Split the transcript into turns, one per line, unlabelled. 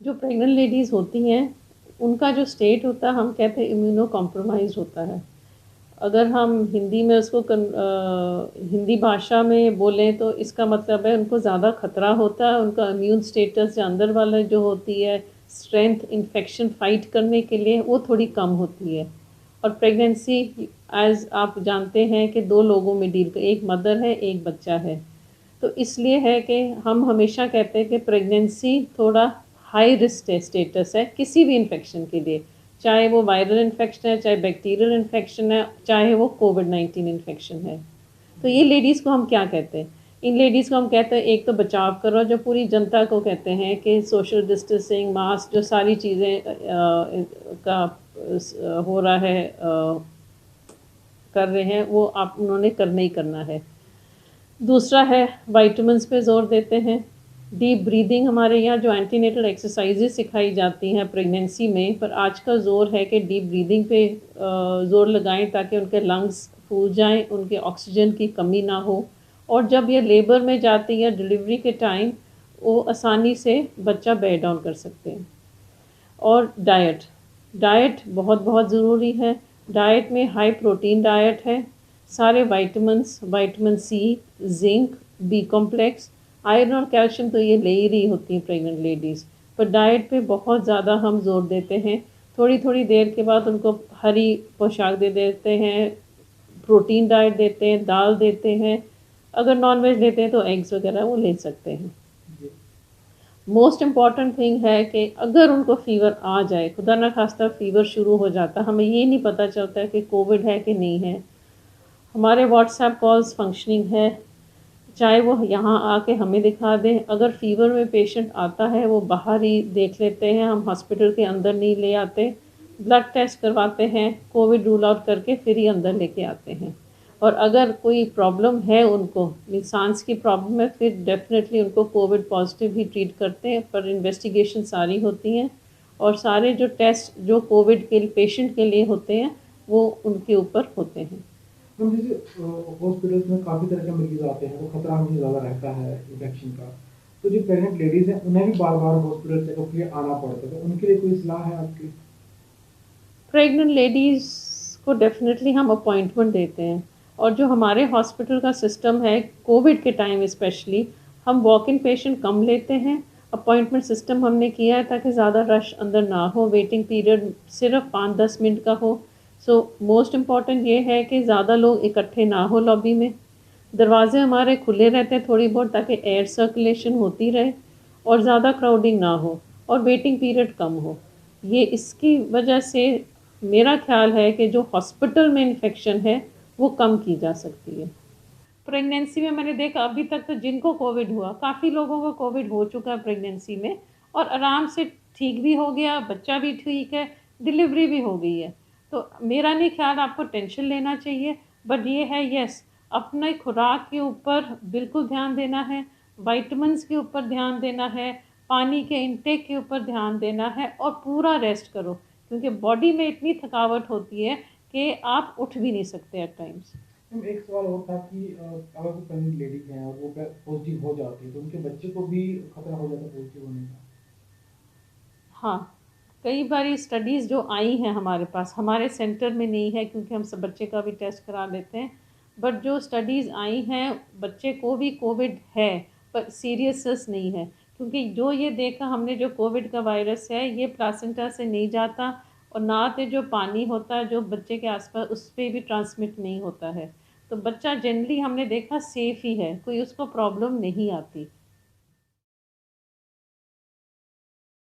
जो pregnant ladies होती हैं, उनका जो स्टेट होता है, हम कहते हैं इम्यूनो कॉम्प्रोमाइज़ होता है। अगर हम हिंदी में उसको हिंदी भाषा में बोलें तो इसका मतलब है उनको ज़्यादा खतरा होता है, उनका इम्यून स्टेटस या अंदर वाला जो होती है स्ट्रेंथ इन्फेक्शन फ़ाइट करने के लिए वो थोड़ी कम होती है। और प्रेगनेंसी एज़ आप जानते हैं कि 2 लोगों में डील एक मदर है, एक बच्चा है। तो इसलिए है कि हम हमेशा कहते हैं कि प्रेगनेंसी थोड़ा हाई रिस्क स्टेटस है किसी भी इन्फेक्शन के लिए, चाहे वो वायरल इन्फेक्शन है, चाहे बैक्टीरियल इन्फेक्शन है, चाहे वो कोविड-19 इन्फेक्शन है। तो ये लेडीज़ को हम क्या कहते हैं? इन लेडीज़ को हम कहते हैं एक तो बचाव करो, जो पूरी जनता को कहते हैं कि सोशल डिस्टेंसिंग, मास्क, जो सारी चीज़ें का हो रहा है कर रहे हैं, वो आप उन्होंने करना ही करना है। दूसरा है विटामिन्स पे ज़ोर देते हैं। डीप ब्रीदिंग हमारे यहाँ जो एंटीनेटल एक्सरसाइजेज़ सिखाई जाती हैं प्रेगनेंसी में, पर आज का ज़ोर है कि डीप ब्रीदिंग पे ज़ोर लगाएँ ताकि उनके लंग्स फूल जाएँ, उनके ऑक्सीजन की कमी ना हो और जब ये लेबर में जाती है डिलीवरी के टाइम, वो आसानी से बच्चा बेयर डाउन कर सकते हैं। और डाइट, डाइट बहुत-बहुत ज़रूरी है। डाइट में हाई प्रोटीन डाइट है, सारे vitamins, vitamin C, zinc, B complex, iron और कैल्शियम तो ये ले ही रही होती हैं प्रेग्नेंट लेडीज़। पर डाइट पे बहुत ज़्यादा हम ज़ोर देते हैं। थोड़ी-थोड़ी देर के बाद उनको हरी पोशाक दे देते हैं, प्रोटीन डाइट देते हैं, दाल देते हैं। अगर नॉन-वेज लेते हैं तो एग्स वगैरह वो ले सकते हैं। मोस्ट इम्पॉर्टेंट थिंग है कि अगर उनको फ़ीवर आ जाए, खुदा ना ख़ास्ता फ़ीवर शुरू हो जाता, हमें ये नहीं पता चलता है कि कोविड है कि नहीं है। हमारे व्हाट्सएप कॉल्स फंक्शनिंग है, चाहे वो यहाँ आके हमें दिखा दें। अगर फ़ीवर में पेशेंट आता है, वो बाहर ही देख लेते हैं, हम हॉस्पिटल के अंदर नहीं ले आते। ब्लड टेस्ट करवाते हैं, कोविड रूल आउट करके फिर ही अंदर लेके आते हैं। और अगर कोई प्रॉब्लम है उनको, सांस की प्रॉब्लम है, फिर डेफ़िनेटली उनको कोविड पॉज़िटिव ही ट्रीट करते हैं, पर इन्वेस्टिगेशन सारी होती हैं और सारे जो टेस्ट जो कोविड के पेशेंट के लिए होते हैं, वो उनके ऊपर होते हैं।
मैम जैसे हॉस्पिटल्स में काफ़ी तरह के मरीज़ आते हैं, तो खतरा हमें ज़्यादा रहता है इन्फेक्शन का। तो जो प्रेग्नेंट लेडीज़ हैं, उन्हें भी बार-बार हॉस्पिटल चेकअप के लिए आना पड़ता है, तो उनके लिए कोई सलाह है आपकी?
प्रेग्नेंट लेडीज़ को डेफ़िनेटली हम अपॉइंटमेंट देते हैं और जो हमारे हॉस्पिटल का सिस्टम है, कोविड के टाइम स्पेशली, हम वॉक इन पेशेंट कम लेते हैं। अपॉइंटमेंट सिस्टम हमने किया है ताकि ज़्यादा रश अंदर ना हो, वेटिंग पीरियड सिर्फ़ 5-10 मिनट का हो। सो मोस्ट इम्पॉर्टेंट ये है कि ज़्यादा लोग इकट्ठे ना हो लॉबी में। दरवाज़े हमारे खुले रहते हैं थोड़ी बहुत ताकि एयर सर्कुलेशन होती रहे और ज़्यादा क्राउडिंग ना हो और वेटिंग पीरियड कम हो। ये इसकी वजह से मेरा ख़्याल है कि जो हॉस्पिटल में इन्फेक्शन है, वो कम की जा सकती है। प्रेगनेंसी में मैंने देखा अभी तक तो जिनको कोविड हुआ, काफ़ी लोगों को कोविड हो चुका है प्रेगनेंसी में और आराम से ठीक भी हो गया, बच्चा भी ठीक है, डिलीवरी भी हो गई है। तो मेरा नहीं ख़्याल आपको टेंशन लेना चाहिए, बट ये है येस, अपने खुराक के ऊपर बिल्कुल ध्यान देना है, विटामिन्स के ऊपर ध्यान देना है, पानी के इनटेक के ऊपर ध्यान देना है और पूरा रेस्ट करो, क्योंकि बॉडी में इतनी थकावट होती है कि आप उठ भी नहीं सकते एट टाइम्स।
मैम एक सवाल और था कि अगर कोई प्रेग्नेंट लेडीज़ हैं और वो पॉज़िटिव हो जाती है, तो उनके बच्चे को भी खतरा हो जाता है पॉज़िटिव होने का?
हाँ, कई बारी स्टडीज़ जो आई हैं हमारे पास, हमारे सेंटर में नहीं है क्योंकि हम सब बच्चे का भी टेस्ट करा लेते हैं। बट जो स्टडीज़ आई हैं, बच्चे को भी कोविड है, पर सीरियसनेस नहीं है। क्योंकि जो ये देखा हमने जो कोविड का वायरस है, ये प्लासेंटा से नहीं जाता और ना तो जो पानी होता है, जो बच्चे के आस-पास, उस पे भी ट्रांसमिट नहीं होता है। तो बच्चा जनरली हमने देखा सेफ़ ही है, कोई उसको प्रॉब्लम नहीं आती।